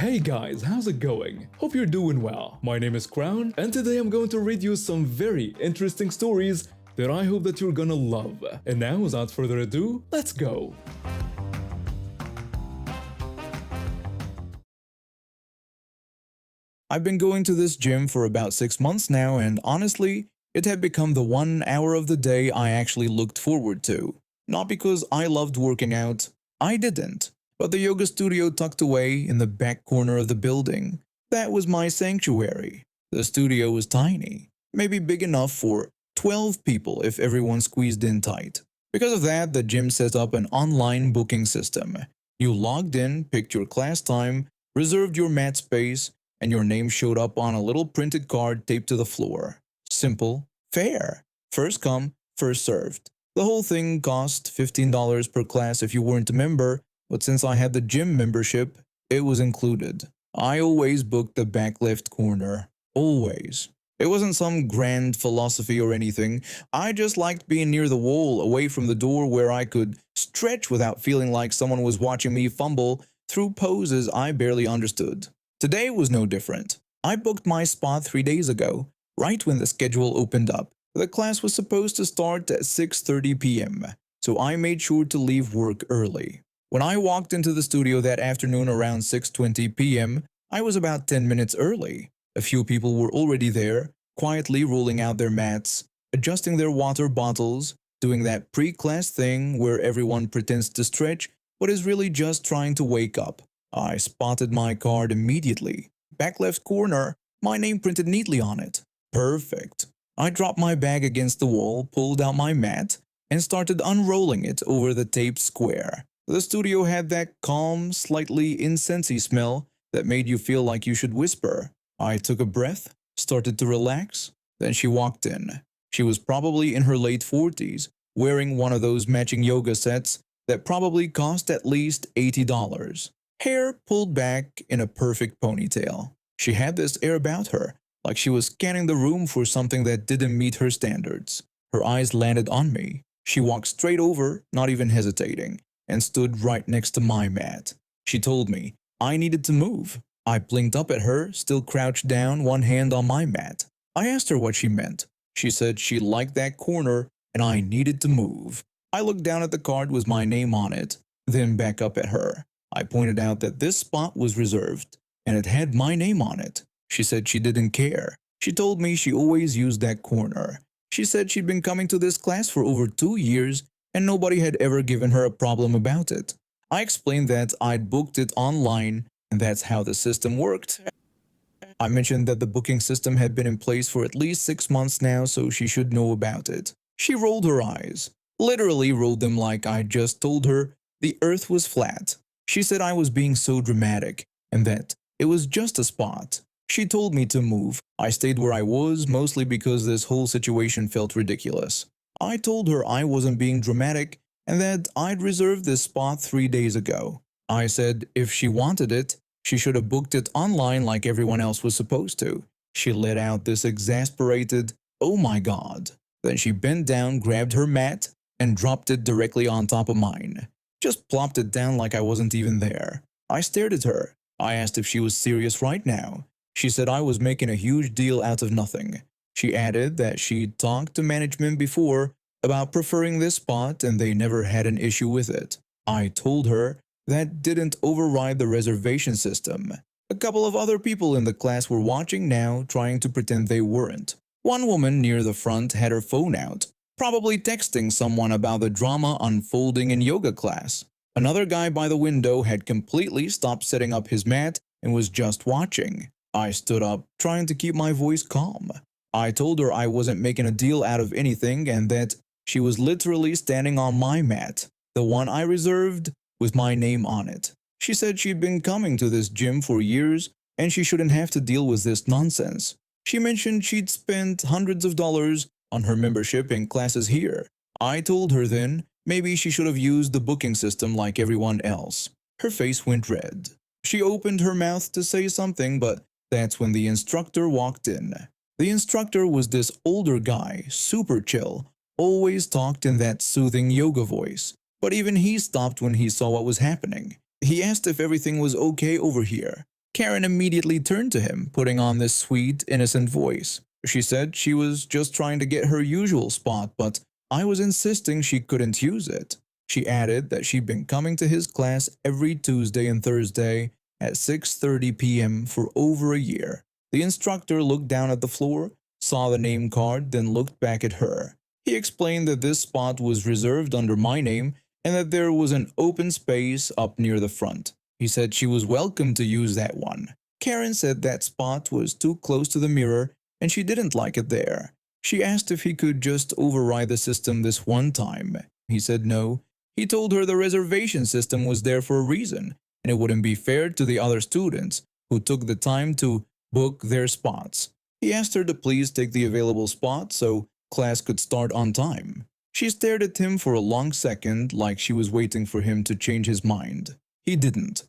Hey guys, how's it going? Hope you're doing well. My name is Crown, and today I'm going to read you some very interesting stories that I hope that you're gonna love. And now, without further ado, let's go! I've been going to this gym for about 6 months now, and honestly, it had become the 1 hour of the day I actually looked forward to. Not because I loved working out, I didn't, but the yoga studio tucked away in the back corner of the building. That was my sanctuary. The studio was tiny, maybe big enough for 12 people if everyone squeezed in tight. Because of that, the gym set up an online booking system. You logged in, picked your class time, reserved your mat space, and your name showed up on a little printed card taped to the floor. Simple, fair. First come, first served. The whole thing cost $15 per class if you weren't a member, but since I had the gym membership, it was included. I always booked the back left corner. Always. It wasn't some grand philosophy or anything. I just liked being near the wall, away from the door where I could stretch without feeling like someone was watching me fumble through poses I barely understood. Today was no different. I booked my spot 3 days ago, right when the schedule opened up. The class was supposed to start at 6:30 p.m., so I made sure to leave work early. When I walked into the studio that afternoon around 6:20 p.m., I was about 10 minutes early. A few people were already there, quietly rolling out their mats, adjusting their water bottles, doing that pre-class thing where everyone pretends to stretch but is really just trying to wake up. I spotted my card immediately. Back left corner, my name printed neatly on it. Perfect. I dropped my bag against the wall, pulled out my mat, and started unrolling it over the taped square. The studio had that calm, slightly incensey smell that made you feel like you should whisper. I took a breath, started to relax, then she walked in. She was probably in her late 40s, wearing one of those matching yoga sets that probably cost at least $80. Hair pulled back in a perfect ponytail. She had this air about her, like she was scanning the room for something that didn't meet her standards. Her eyes landed on me. She walked straight over, not even hesitating, and stood right next to my mat. She told me I needed to move. I blinked up at her, still crouched down, one hand on my mat. I asked her what she meant. She said she liked that corner and I needed to move. I looked down at the card with my name on it, then back up at her. I pointed out that this spot was reserved, and it had my name on it. She said she didn't care. She told me she always used that corner. She said she'd been coming to this class for over 2 years, and nobody had ever given her a problem about it. I explained that I'd booked it online, and that's how the system worked. I mentioned that the booking system had been in place for at least 6 months now, so she should know about it. She rolled her eyes, literally rolled them like I just told her the earth was flat. She said I was being so dramatic, and that it was just a spot. She told me to move. I stayed where I was, mostly because this whole situation felt ridiculous. I told her I wasn't being dramatic, and that I'd reserved this spot 3 days ago. I said if she wanted it, she should have booked it online like everyone else was supposed to. She let out this exasperated, "Oh my God." Then she bent down, grabbed her mat, and dropped it directly on top of mine. Just plopped it down like I wasn't even there. I stared at her. I asked if she was serious right now. She said I was making a huge deal out of nothing. She added that she'd talked to management before about preferring this spot and they never had an issue with it. I told her that didn't override the reservation system. A couple of other people in the class were watching now, trying to pretend they weren't. One woman near the front had her phone out, probably texting someone about the drama unfolding in yoga class. Another guy by the window had completely stopped setting up his mat and was just watching. I stood up, trying to keep my voice calm. I told her I wasn't making a deal out of anything and that she was literally standing on my mat, the one I reserved with my name on it. She said she'd been coming to this gym for years and she shouldn't have to deal with this nonsense. She mentioned she'd spent hundreds of dollars on her membership in classes here. I told her then maybe she should have used the booking system like everyone else. Her face went red. She opened her mouth to say something, but that's when the instructor walked in. The instructor was this older guy, super chill, always talked in that soothing yoga voice, but even he stopped when he saw what was happening. He asked if everything was okay over here. Karen immediately turned to him, putting on this sweet, innocent voice. She said she was just trying to get her usual spot, but I was insisting she couldn't use it. She added that she'd been coming to his class every Tuesday and Thursday at 6:30 p.m. for over a year. The instructor looked down at the floor, saw the name card, then looked back at her. He explained that this spot was reserved under my name and that there was an open space up near the front. He said she was welcome to use that one. Karen said that spot was too close to the mirror and she didn't like it there. She asked if he could just override the system this one time. He said no. He told her the reservation system was there for a reason and it wouldn't be fair to the other students who took the time to book their spots. He asked her to please take the available spot so class could start on time. She stared at him for a long second like she was waiting for him to change his mind. He didn't.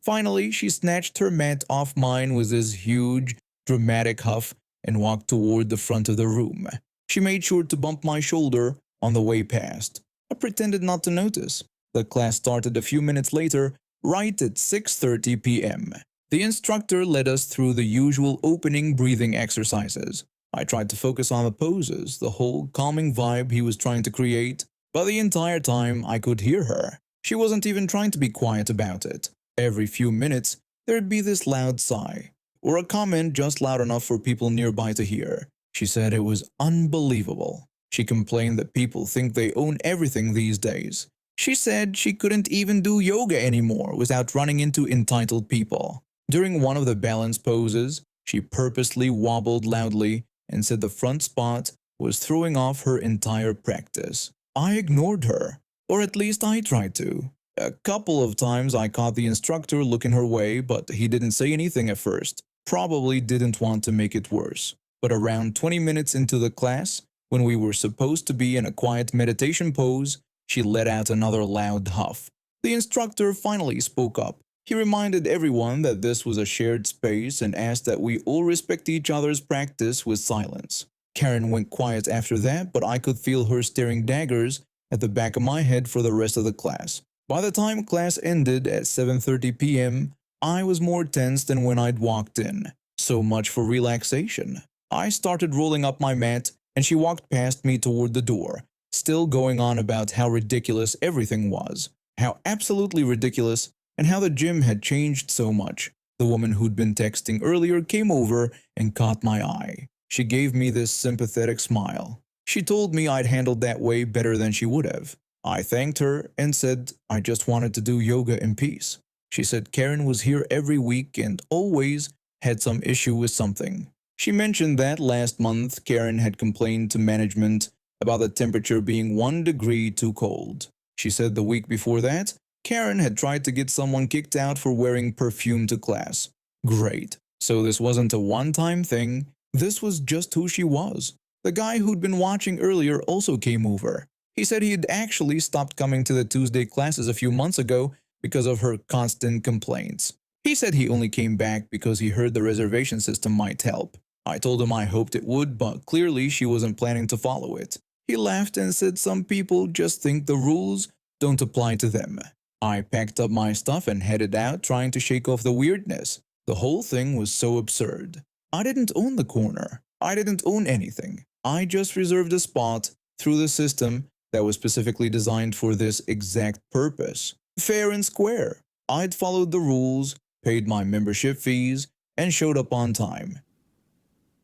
Finally, she snatched her mat off mine with this huge, dramatic huff and walked toward the front of the room. She made sure to bump my shoulder on the way past. I pretended not to notice. The class started a few minutes later, right at 6:30 p.m. The instructor led us through the usual opening breathing exercises. I tried to focus on the poses, the whole calming vibe he was trying to create, but the entire time I could hear her. She wasn't even trying to be quiet about it. Every few minutes, there'd be this loud sigh, or a comment just loud enough for people nearby to hear. She said it was unbelievable. She complained that people think they own everything these days. She said she couldn't even do yoga anymore without running into entitled people. During one of the balance poses, she purposely wobbled loudly and said the front spot was throwing off her entire practice. I ignored her, or at least I tried to. A couple of times I caught the instructor looking her way, but he didn't say anything at first. Probably didn't want to make it worse. But around 20 minutes into the class, when we were supposed to be in a quiet meditation pose, she let out another loud huff. The instructor finally spoke up. He reminded everyone that this was a shared space and asked that we all respect each other's practice with silence. Karen went quiet after that, but I could feel her staring daggers at the back of my head for the rest of the class. By the time class ended at 7:30 p.m., I was more tense than when I'd walked in. So much for relaxation. I started rolling up my mat, and she walked past me toward the door, still going on about how ridiculous everything was, how absolutely ridiculous, and how the gym had changed so much. The woman who'd been texting earlier came over and caught my eye. She gave me this sympathetic smile. She told me I'd handled that way better than she would have. I thanked her and said I just wanted to do yoga in peace. She said Karen was here every week and always had some issue with something. She mentioned that last month Karen had complained to management about the temperature being 1 degree too cold. She said the week before that, Karen had tried to get someone kicked out for wearing perfume to class. Great. So this wasn't a one-time thing. This was just who she was. The guy who'd been watching earlier also came over. He said he'd actually stopped coming to the Tuesday classes a few months ago because of her constant complaints. He said he only came back because he heard the reservation system might help. I told him I hoped it would, but clearly she wasn't planning to follow it. He laughed and said some people just think the rules don't apply to them. I packed up my stuff and headed out, trying to shake off the weirdness. The whole thing was so absurd. I didn't own the corner. I didn't own anything. I just reserved a spot through the system that was specifically designed for this exact purpose. Fair and square. I'd followed the rules, paid my membership fees, and showed up on time.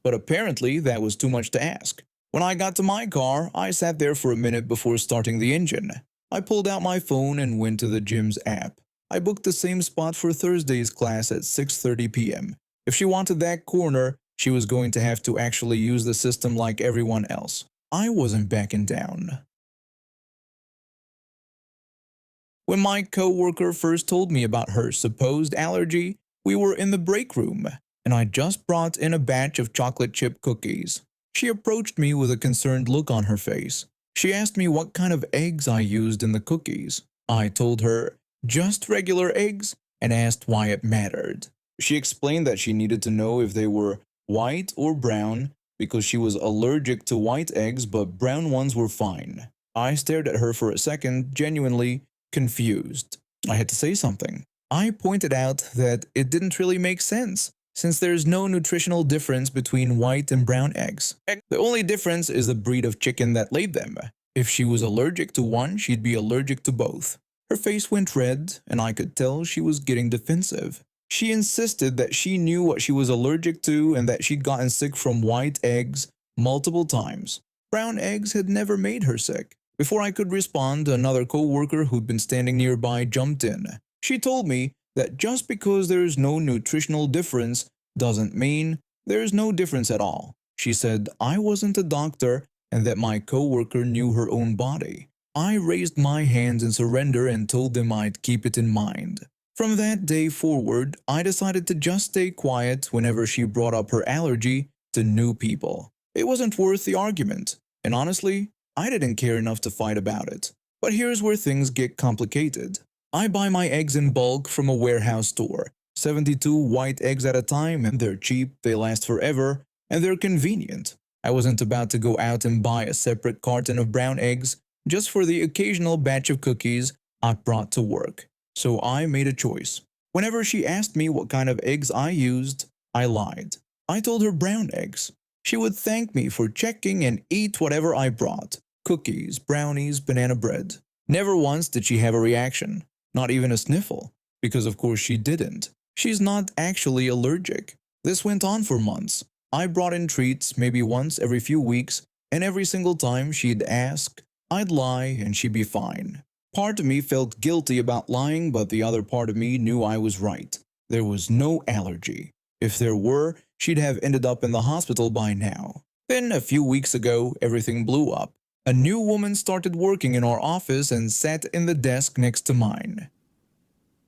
But apparently that was too much to ask. When I got to my car, I sat there for a minute before starting the engine. I pulled out my phone and went to the gym's app. I booked the same spot for Thursday's class at 6:30 p.m. If she wanted that corner, she was going to have to actually use the system like everyone else. I wasn't backing down. When my coworker first told me about her supposed allergy, we were in the break room, and I just brought in a batch of chocolate chip cookies. She approached me with a concerned look on her face. She asked me what kind of eggs I used in the cookies. I told her just regular eggs and asked why it mattered. She explained that she needed to know if they were white or brown because she was allergic to white eggs, but brown ones were fine. I stared at her for a second, genuinely confused. I had to say something. I pointed out that it didn't really make sense, since there's no nutritional difference between white and brown eggs. The only difference is the breed of chicken that laid them. If she was allergic to one, she'd be allergic to both. Her face went red, and I could tell she was getting defensive. She insisted that she knew what she was allergic to and that she'd gotten sick from white eggs multiple times. Brown eggs had never made her sick. Before I could respond, another co-worker who'd been standing nearby jumped in. She told me that just because there's no nutritional difference doesn't mean there's no difference at all. She said I wasn't a doctor and that my co-worker knew her own body. I raised my hands in surrender and told them I'd keep it in mind. From that day forward, I decided to just stay quiet whenever she brought up her allergy to new people. It wasn't worth the argument, and honestly, I didn't care enough to fight about it. But here's where things get complicated. I buy my eggs in bulk from a warehouse store, 72 white eggs at a time, and they're cheap, they last forever, and they're convenient. I wasn't about to go out and buy a separate carton of brown eggs just for the occasional batch of cookies I brought to work. So I made a choice. Whenever she asked me what kind of eggs I used, I lied. I told her brown eggs. She would thank me for checking and eat whatever I brought. Cookies, brownies, banana bread. Never once did she have a reaction. Not even a sniffle. Because of course she didn't. She's not actually allergic. This went on for months. I brought in treats maybe once every few weeks, and every single time she'd ask, I'd lie and she'd be fine. Part of me felt guilty about lying, but the other part of me knew I was right. There was no allergy. If there were, she'd have ended up in the hospital by now. Then, a few weeks ago, everything blew up. A new woman started working in our office and sat in the desk next to mine.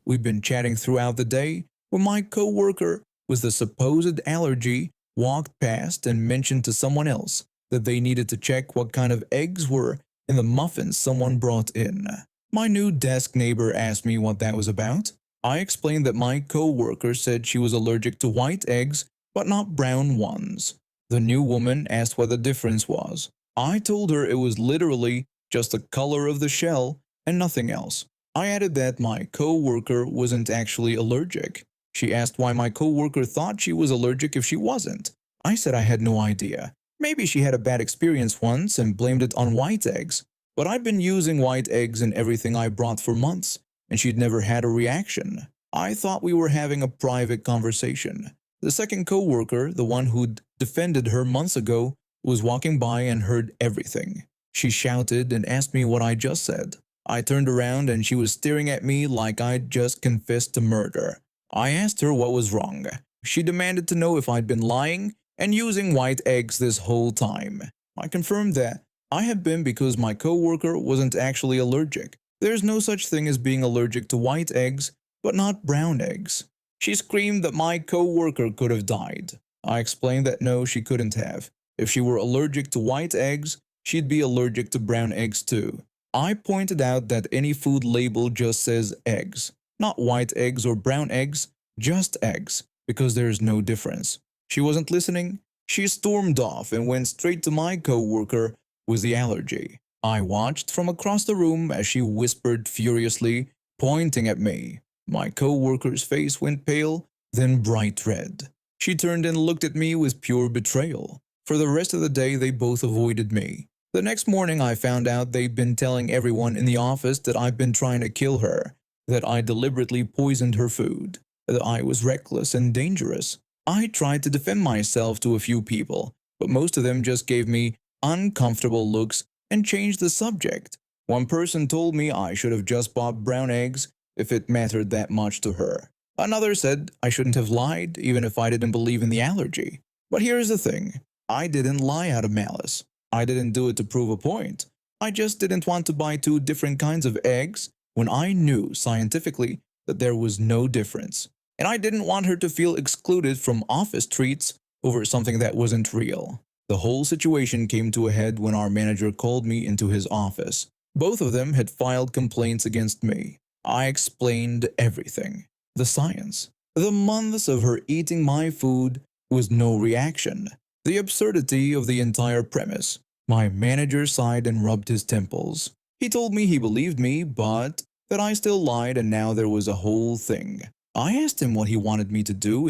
We've been chatting throughout the day when my co-worker with the supposed allergy walked past and mentioned to someone else that they needed to check what kind of eggs were in the muffins someone brought in. My new desk neighbor asked me what that was about. I explained that my co-worker said she was allergic to white eggs but not brown ones. The new woman asked what the difference was. I told her it was literally just the color of the shell and nothing else. I added that my co-worker wasn't actually allergic. She asked why my co-worker thought she was allergic if she wasn't. I said I had no idea. Maybe she had a bad experience once and blamed it on white eggs. But I'd been using white eggs in everything I brought for months, and she'd never had a reaction. I thought we were having a private conversation. The second co-worker, the one who'd defended her months ago, was walking by and heard everything. She shouted and asked me what I just said. I turned around and she was staring at me like I'd just confessed to murder. I asked her what was wrong. She demanded to know if I'd been lying and using white eggs this whole time. I confirmed that I had been because my co-worker wasn't actually allergic. There's no such thing as being allergic to white eggs, but not brown eggs. She screamed that my co-worker could have died. I explained that no, she couldn't have. If she were allergic to white eggs, she'd be allergic to brown eggs too. I pointed out that any food label just says eggs, not white eggs or brown eggs, just eggs, because there's no difference. She wasn't listening. She stormed off and went straight to my co-worker with the allergy. I watched from across the room as she whispered furiously, pointing at me. My co-worker's face went pale, then bright red. She turned and looked at me with pure betrayal. For the rest of the day, they both avoided me. The next morning, I found out they'd been telling everyone in the office that I'd been trying to kill her, that I deliberately poisoned her food, that I was reckless and dangerous. I tried to defend myself to a few people, but most of them just gave me uncomfortable looks and changed the subject. One person told me I should have just bought brown eggs if it mattered that much to her. Another said I shouldn't have lied even if I didn't believe in the allergy. But here's the thing. I didn't lie out of malice. I didn't do it to prove a point. I just didn't want to buy two different kinds of eggs when I knew scientifically that there was no difference. And I didn't want her to feel excluded from office treats over something that wasn't real. The whole situation came to a head when our manager called me into his office. Both of them had filed complaints against me. I explained everything. The science. The months of her eating my food with no reaction. The absurdity of the entire premise. My manager sighed and rubbed his temples. He told me he believed me, but that I still lied and now there was a whole thing. I asked him what he wanted me to do.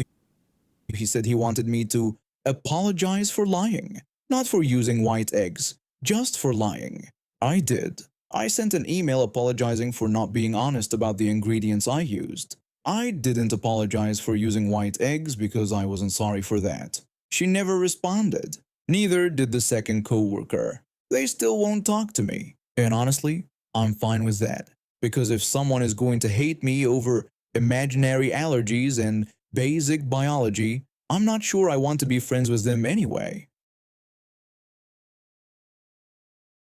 He said he wanted me to apologize for lying, not for using white eggs, just for lying. I did. I sent an email apologizing for not being honest about the ingredients I used. I didn't apologize for using white eggs because I wasn't sorry for that. She never responded. Neither did the second coworker. They still won't talk to me. And honestly, I'm fine with that. Because if someone is going to hate me over imaginary allergies and basic biology, I'm not sure I want to be friends with them anyway.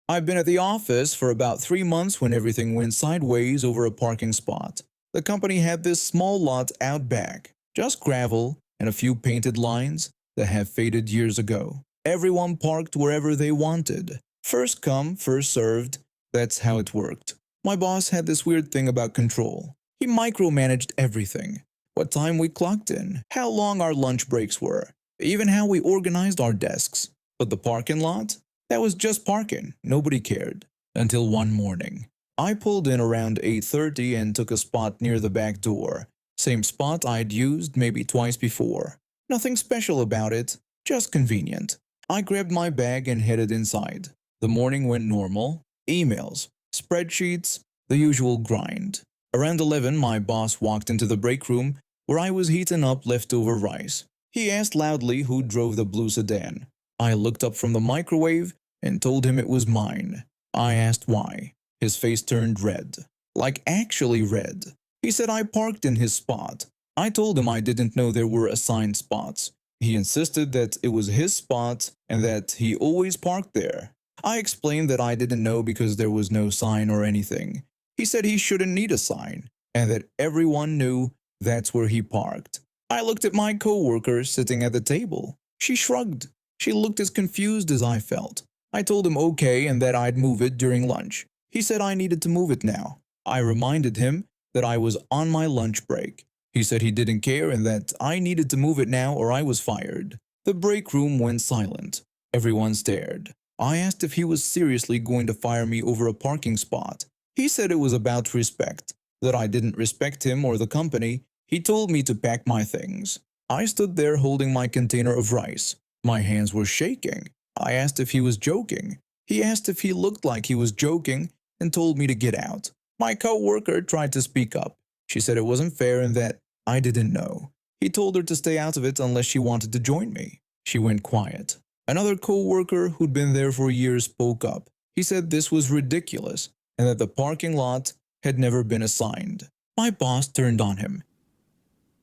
I've been at the office for about 3 months when everything went sideways over a parking spot. The company had this small lot out back, just gravel and a few painted lines that have faded years ago. Everyone parked wherever they wanted. First come, first served. That's how it worked. My boss had this weird thing about control. He micromanaged everything. What time we clocked in, how long our lunch breaks were, even how we organized our desks. But the parking lot? That was just parking. Nobody cared. Until one morning. I pulled in around 8:30 and took a spot near the back door. Same spot I'd used maybe twice before. Nothing special about it, just convenient. I grabbed my bag and headed inside. The morning went normal. Emails, spreadsheets, the usual grind. Around 11, my boss walked into the break room where I was heating up leftover rice. He asked loudly who drove the blue sedan. I looked up from the microwave and told him it was mine. I asked why. His face turned red. Like actually red. He said I parked in his spot. I told him I didn't know there were assigned spots. He insisted that it was his spot and that he always parked there. I explained that I didn't know because there was no sign or anything. He said he shouldn't need a sign and that everyone knew that's where he parked. I looked at my coworker sitting at the table. She shrugged. She looked as confused as I felt. I told him okay and that I'd move it during lunch. He said I needed to move it now. I reminded him that I was on my lunch break. He said he didn't care and that I needed to move it now or I was fired. The break room went silent. Everyone stared. I asked if he was seriously going to fire me over a parking spot. He said it was about respect, that I didn't respect him or the company. He told me to pack my things. I stood there holding my container of rice. My hands were shaking. I asked if he was joking. He asked if he looked like he was joking and told me to get out. My coworker tried to speak up. She said it wasn't fair and that I didn't know. He told her to stay out of it unless she wanted to join me. She went quiet. Another coworker who'd been there for years spoke up. He said this was ridiculous and that the parking lot had never been assigned. My boss turned on him.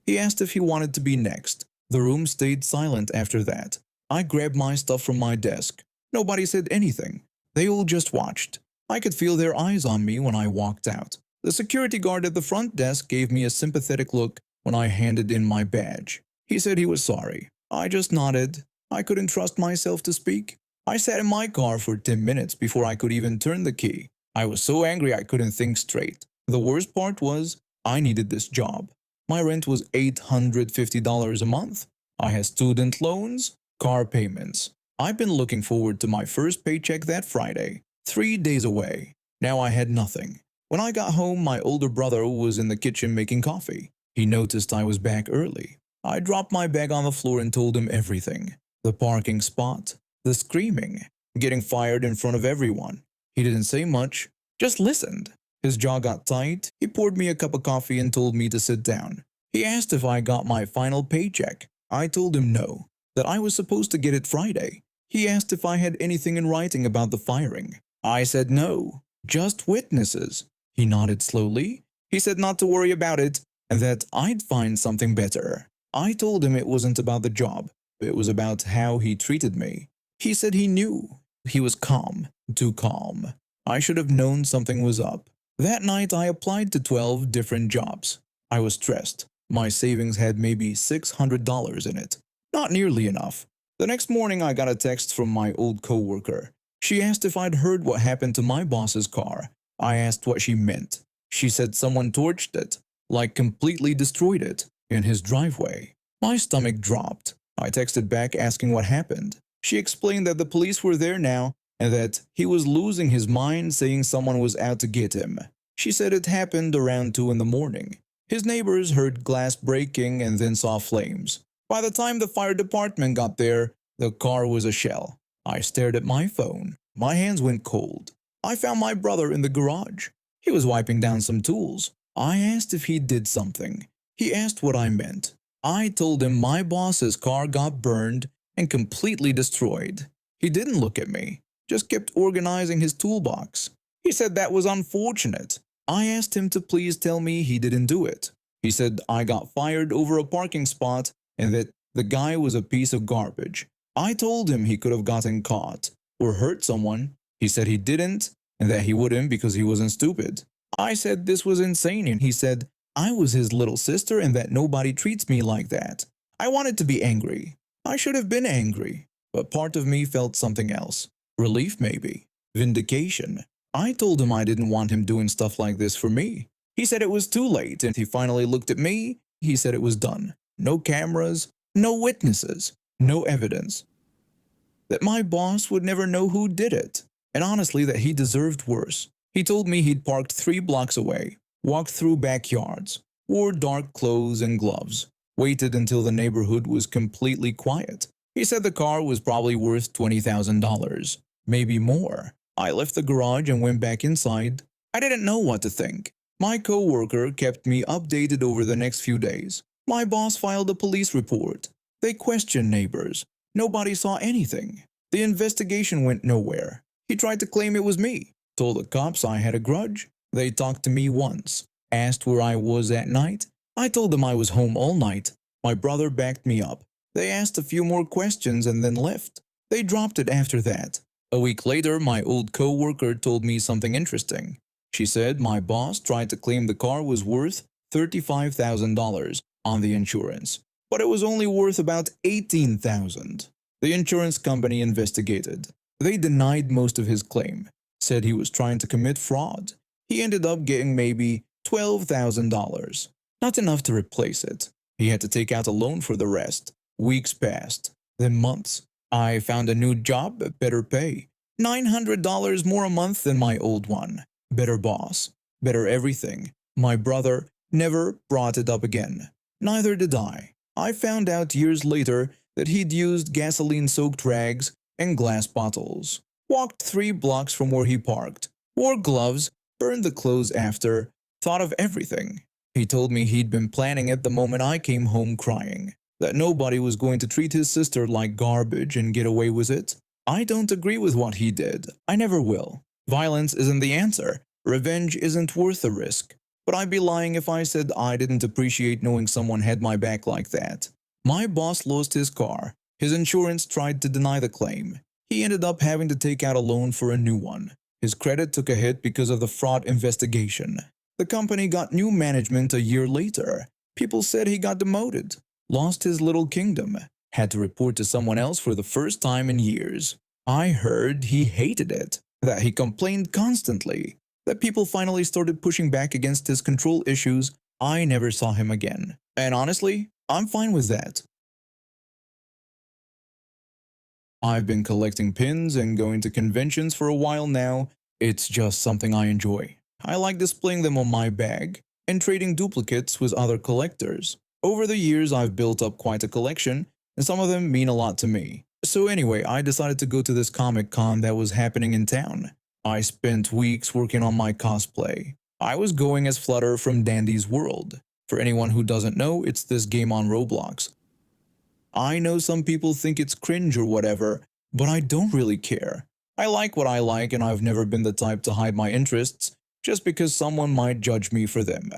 He asked if he wanted to be next. The room stayed silent after that. I grabbed my stuff from my desk. Nobody said anything. They all just watched. I could feel their eyes on me when I walked out. The security guard at the front desk gave me a sympathetic look when I handed in my badge. He said he was sorry. I just nodded. I couldn't trust myself to speak. I sat in my car for 10 minutes before I could even turn the key. I was so angry I couldn't think straight. The worst part was I needed this job. My rent was $850 a month. I had student loans, car payments. I've been looking forward to my first paycheck that Friday, 3 days away. Now I had nothing. When I got home, my older brother was in the kitchen making coffee. He noticed I was back early. I dropped my bag on the floor and told him everything. The parking spot, the screaming, getting fired in front of everyone. He didn't say much, just listened. His jaw got tight. He poured me a cup of coffee and told me to sit down. He asked if I got my final paycheck. I told him no, that I was supposed to get it Friday. He asked if I had anything in writing about the firing. I said no, just witnesses. He nodded slowly. He said not to worry about it and that I'd find something better. I told him it wasn't about the job. It was about how he treated me. He said he knew. He was calm, too calm. I should have known something was up. That night I applied to 12 different jobs. I was stressed. My savings had maybe $600 in it. Not nearly enough. The next morning I got a text from my old coworker. She asked if I'd heard what happened to my boss's car. I asked what she meant. She said someone torched it, like completely destroyed it, in his driveway. My stomach dropped. I texted back asking what happened. She explained that the police were there now and that he was losing his mind saying someone was out to get him. She said it happened around 2 in the morning. His neighbors heard glass breaking and then saw flames. By the time the fire department got there, the car was a shell. I stared at my phone. My hands went cold. I found my brother in the garage. He was wiping down some tools. I asked if he did something. He asked what I meant. I told him my boss's car got burned and completely destroyed. He didn't look at me, just kept organizing his toolbox. He said that was unfortunate. I asked him to please tell me he didn't do it. He said I got fired over a parking spot and that the guy was a piece of garbage. I told him he could have gotten caught or hurt someone. He said he didn't and that he wouldn't because he wasn't stupid. I said this was insane and he said I was his little sister and that nobody treats me like that. I wanted to be angry. I should have been angry, but part of me felt something else. Relief maybe. Vindication. I told him I didn't want him doing stuff like this for me. He said it was too late and he finally looked at me. He said it was done. No cameras, no witnesses, no evidence. That my boss would never know who did it. And honestly that he deserved worse. He told me he'd parked 3 blocks away, walked through backyards, wore dark clothes and gloves, waited until the neighborhood was completely quiet. He said the car was probably worth $20,000, maybe more. I left the garage and went back inside. I didn't know what to think. My coworker kept me updated over the next few days. My boss filed a police report. They questioned neighbors. Nobody saw anything. The investigation went nowhere. He tried to claim it was me. Told the cops I had a grudge. They talked to me once. Asked where I was at night. I told them I was home all night. My brother backed me up. They asked a few more questions and then left. They dropped it after that. A week later, my old coworker told me something interesting. She said my boss tried to claim the car was worth $35,000 on the insurance, but it was only worth about $18,000. The insurance company investigated. They denied most of his claim, said he was trying to commit fraud. He ended up getting maybe $12,000. Not enough to replace it. He had to take out a loan for the rest. Weeks passed, then months. I found a new job at better pay. $900 more a month than my old one. Better boss. Better everything. My brother never brought it up again. Neither did I. I found out years later that he'd used gasoline-soaked rags and glass bottles. Walked 3 blocks from where he parked. Wore gloves. Burned the clothes after. Thought of everything. He told me he'd been planning it the moment I came home crying. That nobody was going to treat his sister like garbage and get away with it. I don't agree with what he did. I never will. Violence isn't the answer. Revenge isn't worth the risk. But I'd be lying if I said I didn't appreciate knowing someone had my back like that. My boss lost his car. His insurance tried to deny the claim. He ended up having to take out a loan for a new one. His credit took a hit because of the fraud investigation. The company got new management a year later. People said he got demoted. Lost his little kingdom, had to report to someone else for the first time in years. I heard he hated it, that he complained constantly, that people finally started pushing back against his control issues. I never saw him again. And honestly, I'm fine with that. I've been collecting pins and going to conventions for a while now. It's just something I enjoy. I like displaying them on my bag and trading duplicates with other collectors. Over the years, I've built up quite a collection, and some of them mean a lot to me. So anyway, I decided to go to this Comic Con that was happening in town. I spent weeks working on my cosplay. I was going as Flutter from Dandy's World. For anyone who doesn't know, it's this game on Roblox. I know some people think it's cringe or whatever, but I don't really care. I like what I like and I've never been the type to hide my interests just because someone might judge me for them.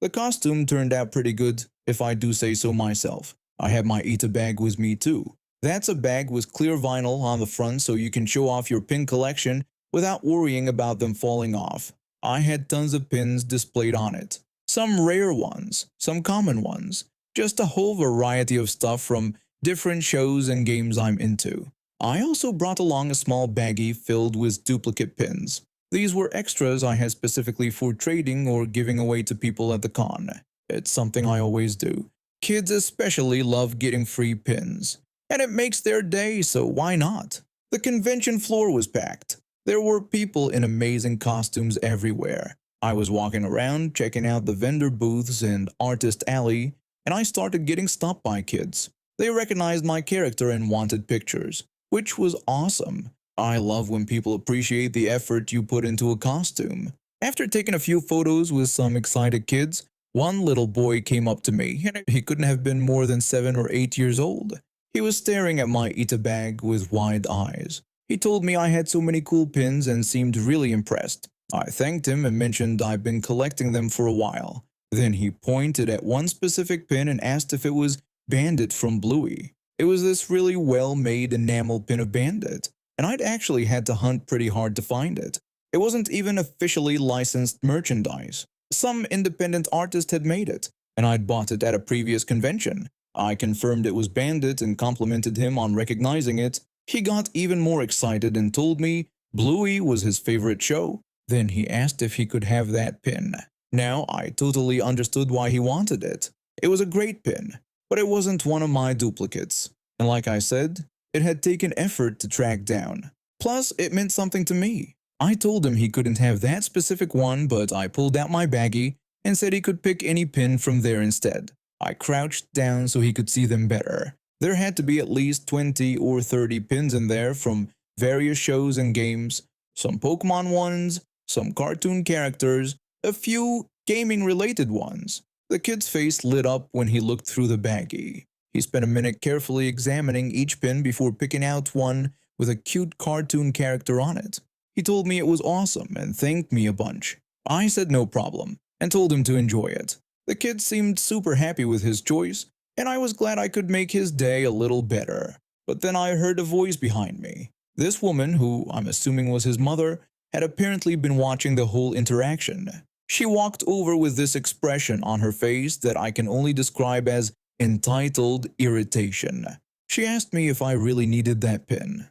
The costume turned out pretty good, if I do say so myself. I have my Ita bag with me too. That's a bag with clear vinyl on the front so you can show off your pin collection without worrying about them falling off. I had tons of pins displayed on it. Some rare ones, some common ones. Just a whole variety of stuff from different shows and games I'm into. I also brought along a small baggie filled with duplicate pins. These were extras I had specifically for trading or giving away to people at the con. It's something I always do. Kids especially love getting free pins. And it makes their day, so why not? The convention floor was packed. There were people in amazing costumes everywhere. I was walking around checking out the vendor booths and artist alley, and I started getting stopped by kids. They recognized my character and wanted pictures, which was awesome. I love when people appreciate the effort you put into a costume. After taking a few photos with some excited kids, one little boy came up to me, and he couldn't have been more than 7 or 8 years old. He was staring at my Ita bag with wide eyes. He told me I had so many cool pins and seemed really impressed. I thanked him and mentioned I've been collecting them for a while. Then he pointed at one specific pin and asked if it was Bandit from Bluey. It was this really well-made enamel pin of Bandit, and I'd actually had to hunt pretty hard to find it. It wasn't even officially licensed merchandise. Some independent artist had made it, and I'd bought it at a previous convention. I confirmed it was Bandit and complimented him on recognizing it. He got even more excited and told me Bluey was his favorite show. Then he asked if he could have that pin. Now I totally understood why he wanted it. It was a great pin, but it wasn't one of my duplicates. And like I said, it had taken effort to track down. Plus, it meant something to me. I told him he couldn't have that specific one, but I pulled out my baggie and said he could pick any pin from there instead. I crouched down so he could see them better. There had to be at least 20 or 30 pins in there from various shows and games, some Pokemon ones, some cartoon characters, a few gaming-related ones. The kid's face lit up when he looked through the baggie. He spent a minute carefully examining each pin before picking out one with a cute cartoon character on it. He told me it was awesome and thanked me a bunch. I said no problem and told him to enjoy it. The kid seemed super happy with his choice, and I was glad I could make his day a little better. But then I heard a voice behind me. This woman, who I'm assuming was his mother, had apparently been watching the whole interaction. She walked over with this expression on her face that I can only describe as entitled irritation. She asked me if I really needed that pin.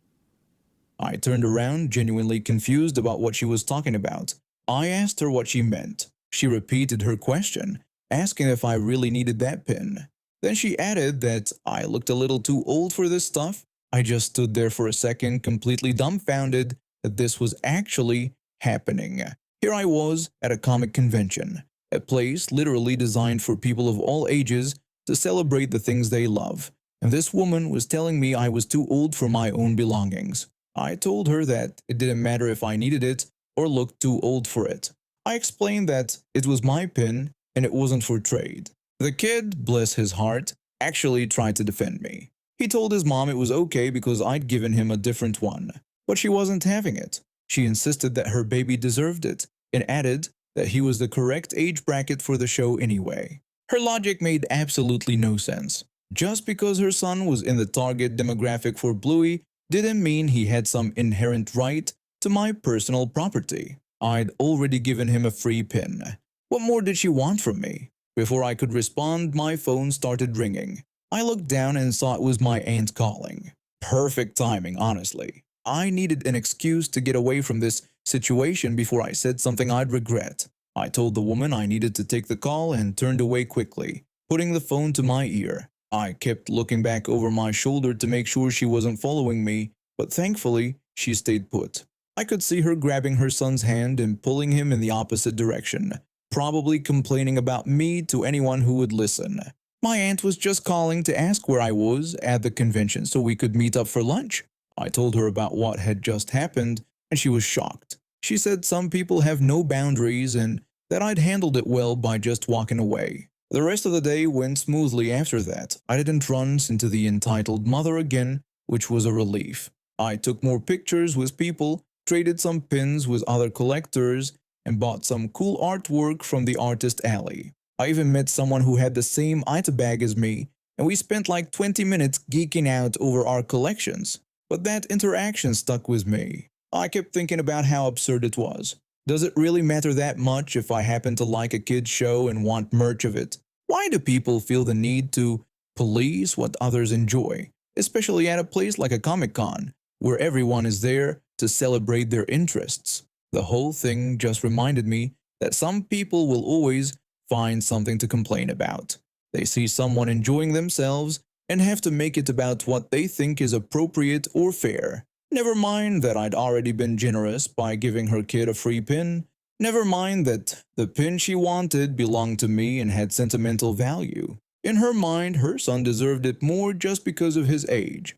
I turned around, genuinely confused about what she was talking about. I asked her what she meant. She repeated her question, asking if I really needed that pin. Then she added that I looked a little too old for this stuff. I just stood there for a second, completely dumbfounded that this was actually happening. Here I was at a comic convention, a place literally designed for people of all ages to celebrate the things they love, and this woman was telling me I was too old for my own belongings. I told her that it didn't matter if I needed it or looked too old for it. I explained that it was my pin and it wasn't for trade. The kid, bless his heart, actually tried to defend me. He told his mom it was okay because I'd given him a different one, but she wasn't having it. She insisted that her baby deserved it and added that he was the correct age bracket for the show anyway. Her logic made absolutely no sense. Just because her son was in the target demographic for Bluey didn't mean he had some inherent right to my personal property. I'd already given him a free pin. What more did she want from me? Before I could respond, my phone started ringing. I looked down and saw it was my aunt calling. Perfect timing, honestly. I needed an excuse to get away from this situation before I said something I'd regret. I told the woman I needed to take the call and turned away quickly, putting the phone to my ear. I kept looking back over my shoulder to make sure she wasn't following me, but thankfully, she stayed put. I could see her grabbing her son's hand and pulling him in the opposite direction, probably complaining about me to anyone who would listen. My aunt was just calling to ask where I was at the convention so we could meet up for lunch. I told her about what had just happened, and she was shocked. She said some people have no boundaries and that I'd handled it well by just walking away. The rest of the day went smoothly after that. I didn't run into the entitled mother again, which was a relief. I took more pictures with people, traded some pins with other collectors, and bought some cool artwork from the artist alley. I even met someone who had the same item bag as me, and we spent like 20 minutes geeking out over our collections. But that interaction stuck with me. I kept thinking about how absurd it was. Does it really matter that much if I happen to like a kid's show and want merch of it? Why do people feel the need to police what others enjoy, especially at a place like a Comic-Con, where everyone is there to celebrate their interests? The whole thing just reminded me that some people will always find something to complain about. They see someone enjoying themselves and have to make it about what they think is appropriate or fair. Never mind that I'd already been generous by giving her kid a free pin. Never mind that the pin she wanted belonged to me and had sentimental value. In her mind, her son deserved it more just because of his age.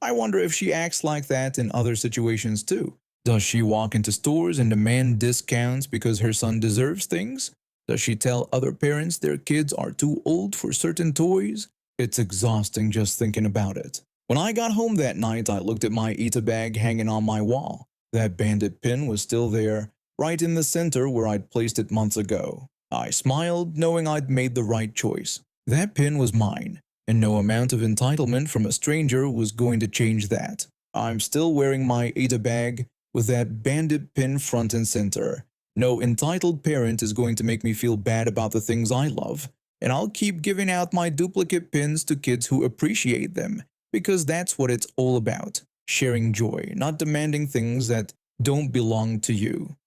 I wonder if she acts like that in other situations too. Does she walk into stores and demand discounts because her son deserves things? Does she tell other parents their kids are too old for certain toys? It's exhausting just thinking about it. When I got home that night, I looked at my Eater bag hanging on my wall. That bandit pin was still there, right in the center where I'd placed it months ago. I smiled, knowing I'd made the right choice. That pin was mine, and no amount of entitlement from a stranger was going to change that. I'm still wearing my Eater bag with that bandit pin front and center. No entitled parent is going to make me feel bad about the things I love, and I'll keep giving out my duplicate pins to kids who appreciate them, because that's what it's all about, sharing joy, not demanding things that don't belong to you.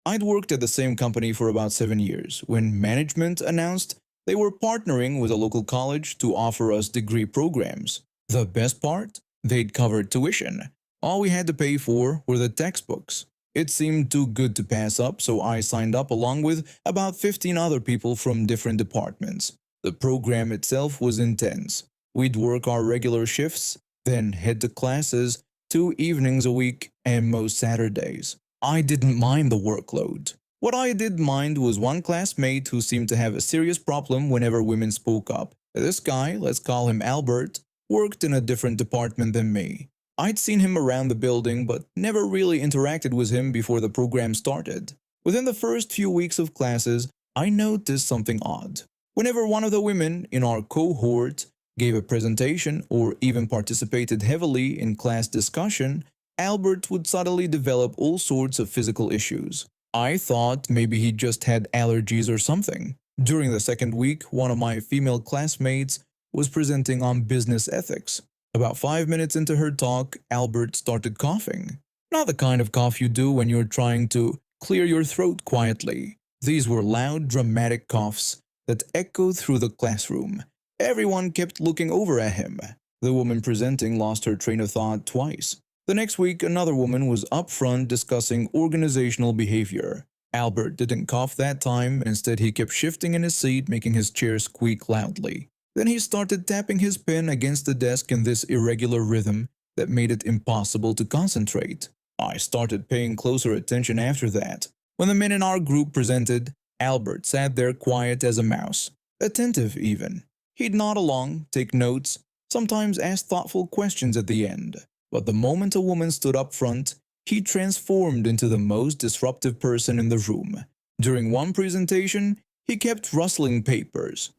I'd worked at the same company for about 7 years when management announced they were partnering with a local college to offer us degree programs. The best part? They'd covered tuition. All we had to pay for were the textbooks. It seemed too good to pass up, so I signed up along with about 15 other people from different departments. The program itself was intense. We'd work our regular shifts, then head to classes 2 evenings a week and most Saturdays. I didn't mind the workload. What I did mind was one classmate who seemed to have a serious problem whenever women spoke up. This guy, let's call him Albert, worked in a different department than me. I'd seen him around the building but never really interacted with him before the program started. Within the first few weeks of classes, I noticed something odd. Whenever one of the women in our cohort gave a presentation or even participated heavily in class discussion, Albert would suddenly develop all sorts of physical issues. I thought maybe he just had allergies or something. During the second week, one of my female classmates was presenting on business ethics. About 5 minutes into her talk, Albert started coughing. Not the kind of cough you do when you're trying to clear your throat quietly. These were loud, dramatic coughs that echoed through the classroom. Everyone kept looking over at him. The woman presenting lost her train of thought twice. The next week, another woman was up front discussing organizational behavior. Albert didn't cough that time, instead he kept shifting in his seat, making his chair squeak loudly. Then he started tapping his pen against the desk in this irregular rhythm that made it impossible to concentrate. I started paying closer attention after that. When the men in our group presented, Albert sat there quiet as a mouse, attentive even. He'd nod along, take notes, sometimes ask thoughtful questions at the end. But the moment a woman stood up front, he transformed into the most disruptive person in the room. During one presentation, he kept rustling papers.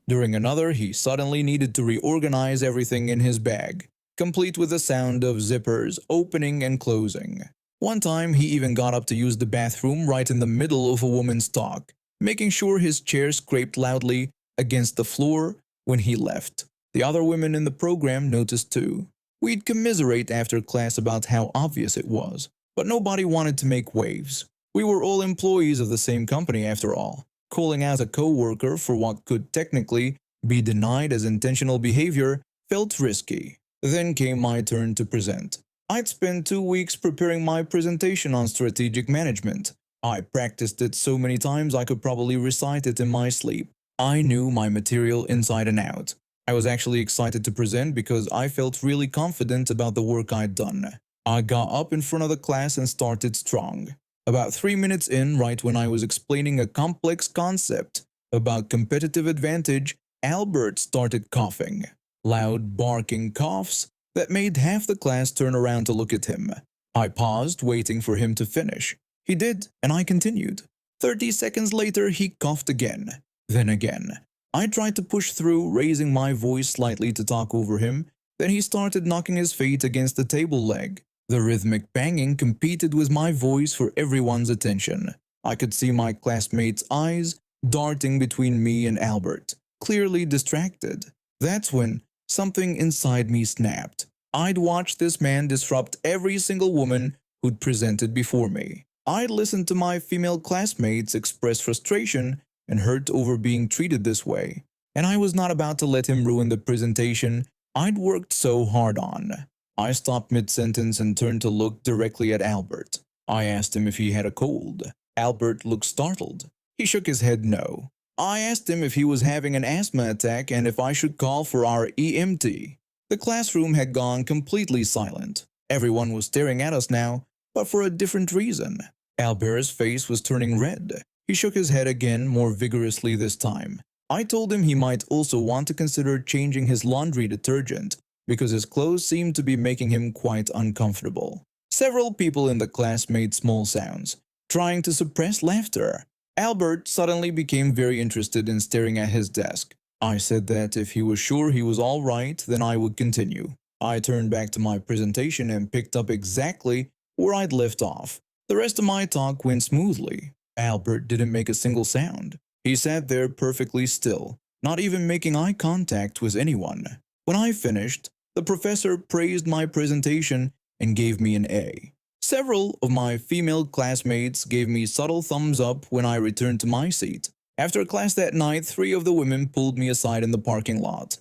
During another, he suddenly needed to reorganize everything in his bag, complete with the sound of zippers opening and closing. One time, he even got up to use the bathroom right in the middle of a woman's talk, making sure his chair scraped loudly against the floor when he left. The other women in the program noticed too. We'd commiserate after class about how obvious it was, but nobody wanted to make waves. We were all employees of the same company after all. Calling out a coworker for what could technically be denied as intentional behavior felt risky. Then came my turn to present. I'd spent 2 weeks preparing my presentation on strategic management. I practiced it so many times I could probably recite it in my sleep. I knew my material inside and out. I was actually excited to present because I felt really confident about the work I'd done. I got up in front of the class and started strong. About 3 minutes in, right when I was explaining a complex concept about competitive advantage, Albert started coughing. Loud, barking coughs that made half the class turn around to look at him. I paused, waiting for him to finish. He did, and I continued. 30 seconds later, he coughed again. Then again. I tried to push through, raising my voice slightly to talk over him. Then he started knocking his feet against the table leg. The rhythmic banging competed with my voice for everyone's attention. I could see my classmates' eyes darting between me and Albert, clearly distracted. That's when something inside me snapped. I'd watched this man disrupt every single woman who'd presented before me. I'd listened to my female classmates express frustration and hurt over being treated this way, and I was not about to let him ruin the presentation I'd worked so hard on. I stopped mid-sentence and turned to look directly at Albert. I asked him if he had a cold. Albert looked startled. He shook his head no. I asked him if he was having an asthma attack and if I should call for our EMT. The classroom had gone completely silent. Everyone was staring at us now, but for a different reason. Albert's face was turning red. He shook his head again, more vigorously this time. I told him he might also want to consider changing his laundry detergent because his clothes seemed to be making him quite uncomfortable. Several people in the class made small sounds, trying to suppress laughter. Albert suddenly became very interested in staring at his desk. I said that if he was sure he was all right, then I would continue. I turned back to my presentation and picked up exactly where I'd left off. The rest of my talk went smoothly. Albert didn't make a single sound. He sat there perfectly still, not even making eye contact with anyone. When I finished, the professor praised my presentation and gave me an A. Several of my female classmates gave me subtle thumbs up when I returned to my seat. After class that night, 3 of the women pulled me aside in the parking lot.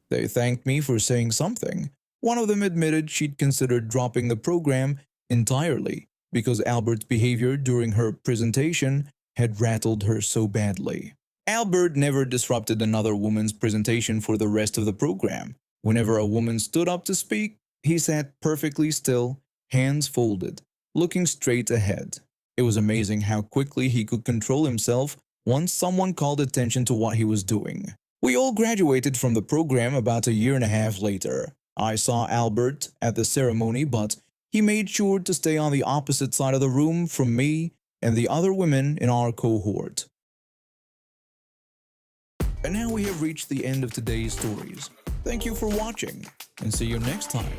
They thanked me for saying something. One of them admitted she'd considered dropping the program entirely because Albert's behavior during her presentation had rattled her so badly. Albert never disrupted another woman's presentation for the rest of the program. Whenever a woman stood up to speak, he sat perfectly still, hands folded, looking straight ahead. It was amazing how quickly he could control himself once someone called attention to what he was doing. We all graduated from the program about a year and a half later. I saw Albert at the ceremony, but he made sure to stay on the opposite side of the room from me and the other women in our cohort. And now we have reached the end of today's stories. Thank you for watching, and see you next time.